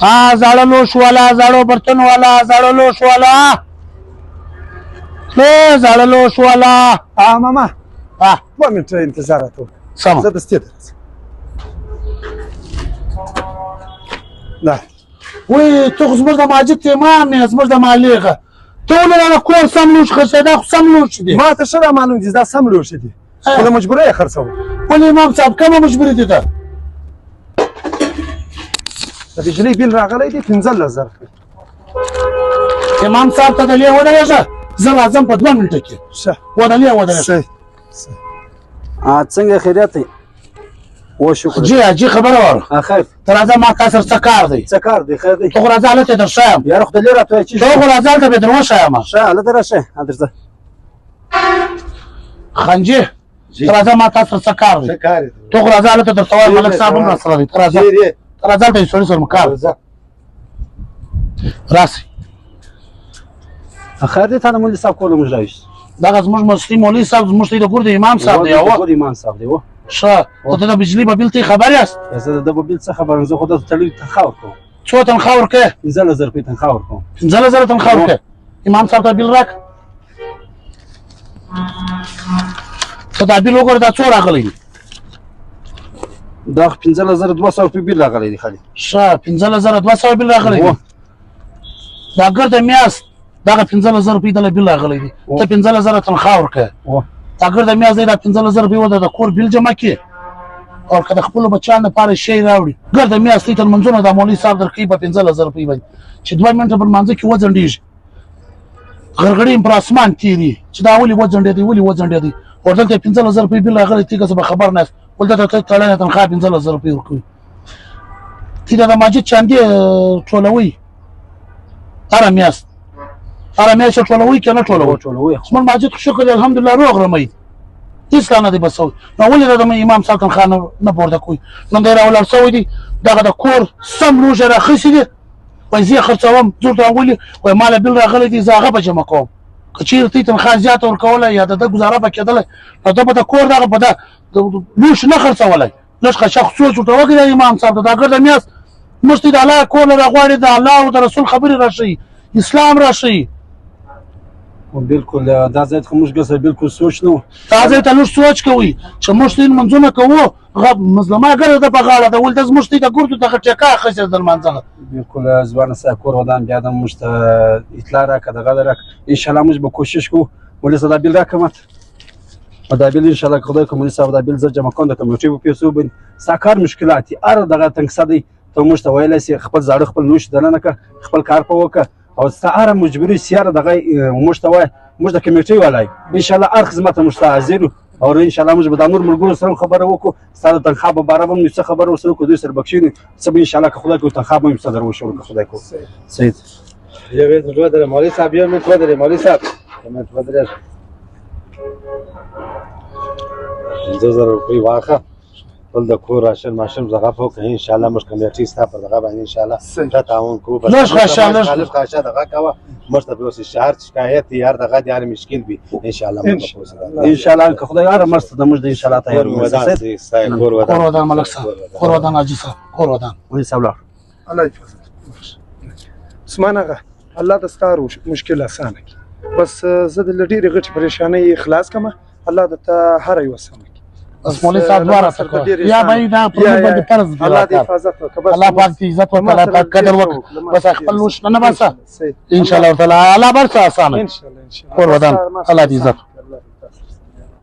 हाँ जाड़ो लोश वाला, जाड़ो बर्तन वाला, जाड़ो लोश वाला, ले जाड़ो लोश वाला. ها ماما ها 2 minute انتظارات سما زاد استدرس لا وي تخزمر د ماجد امام نه زمر د مالغه ته ولر کور سملوش خسدا خو سملوش دي ما ته شرع معلوم دي دا سم لوش دي خو مجبوره خرڅو ولې امام صاحب کومه مجبوری دي ده د بجلی بیل راغلی دی 15000 امام صاحب ته دلې ودرېږه زه راځم په 2 منټه کې شه ودرېږه صحیح څنګه خیریت دی و شکر جی خبره وره خیر ته راځه ما تاسو څه کار دی څه کار دی خیر دی ته راځه هلته درشم یاره خدای لري راته چې ته راځه هلته به دروښه شه هلته راشه درځه خنجي ته راځه ما تاسو څه کار دی ته راځه هلته درته ملک صاحب هم راسره دی ته راځه هلته سوري سره مکار راسي خیر دی تا نه مولوي صاحب کوله موږ راوښت دغه زموږ مصري مولوي صاحب زموږ د کور د امام صاحب دی او امام صاحب دی و ښه ته د بجلي په بیل ته خبر یاست زه د بل څه خبرم زه خو د تړلي تنخواه ورکوم څو تنخواه ورکوې 15000 روپۍ تنخواه ورکوم 15000 تنخواه ورکوې امام صاحب ته بیل راکړه ته دا بیل وګوره دا څو راغلی دی دا 15200 روپۍ بیل راغلی دی خالي ښه 15200 بیل راغلی دی دا ګرده میاشت دغه 15000 روپۍ دله بیل راغلی دی ته 15000 تنخواه ورکوې دا ګرده میاشت دی دا 15000 روپۍ وده د کور بیل جمع کړي او که د خپلو بچیانو لپاره شی راوړي ګرده میاشت دی تر منځونه دا مولوي صاحب درکوي په 15000 روپۍ باندې چې 2 منټه په لمانځه کې وځنډېږي غرغړې پر اسمان تېري چې دا ولې وځنډېدی ولې وځنډېدی ورته 15000 روپۍ بیل راغلی تی که زه به خبر نه یاست ولته ته تړلی تنخواه 15000 روپۍ ورکوي تی د ماجد چاندې ټولوئ هره میاشت چې ټولوئ که نه ټولوئ زموږ ماجد شکر دی الحمدلله روغ رمئ هېڅ لا نه دی بسوی نو ولې د امام صاحب تنخواه نه پورته کوي نن دی راولاړ سوی دی دغه د کور سم لوښه راخیستې دي وایي زه یې خرڅوم زوړ ته راولي وایي ما له بیل راغلی دی زه هغه به جمع کوم که چېرې ته تنخواه زیاته ورکولی یا د ده ګزاره به کېدلی نو ده به د کور دغه به ده لوښ نه خرڅولی لږ خشخ سوچ ورته وکړي د امام صاحب ته دا ګرده میاشت موږ ته د الله کور نه راغواړي د الله او د رسول خبرې راښیي اسلام راښیي بالکل دا ځای ته موږ ګسه بالکل سوچ نه دا ځای ته لږ سوچ کوئ چې موږ ته لمونځونه کوو مظلمه ګره ده په غاړه ده ولې ده زموږ ته د ګردو دغه ټیکه اخیستې د لمانځه بالکل ځوانه صاحب کور ودان بیا د موږ ته اطلاع راکړه دغه راکړه انشاءالله موږ به کوشش کوو مولوي صاحب دا بیل راکړه ماته دا بیل انشاءالله که خدای که مولوي صاحب دا بیل زه جمع کوم د کمیټې په پیسو باندې ستا کار مشکلات دي هر دغه تنګسه دی ته موږ ته ویلی سې خپل زاړه خپل لوښ دننه کړه خپل کار په وکړه او ستا هره مجبوري سیاره دغه موږ ته وایه موږ د کمیټې والا انشاءالله هر خدمت موږ ته حاضر یو او انشاءالله موږ به دا نور ملګرو سره خبره وکړو ستا د تنخواه په باره به هم څه خبره ورسره وکړو دوی سره بخښي څه به انشاءالله که خدای کوي تنخواه به هم څه در وشو که خدای کوي صحیح یو منټ ودرې مولوي صاحب یو منټ ودرې مولوي صاحب یو منټ ودرې 5000 روپۍ واخه ټول د کور راشن ماشن دغه په وکړه انشاءالله موږ کمیټې ستا په دغه باندې انشاءالله ښه تعاون کوو لږ خاشه دغه کوه موږ ته به اوس شهر شکایت دی یار دغه دی هر مشکل وي انشاءالله موږ به انشاءالله که خدای هره مرسته د موږ د انشاءالله تیار یو کور ودان ملک صاحب کور ودان حاجي صاحب کور ودان مولوي صاحب لاړ الله يحفظك عثمان اغا الله د ستارو مشکل اسانه کړي بس زه د ډېرې غټې پریشانۍ خلاص کړم الله د ته هر یو سمه بس مولوي صاحب دواره تکو یا به دا پر باندې فرض دی الله دې حفاظت وکړي بس الله پاک دې عزت وکړي الله پاک قدر وکړي بس خپل لوښ نه باسه ان شاء الله تعالی الله برسه اسانه ان شاء الله کور ودان الله دې عزت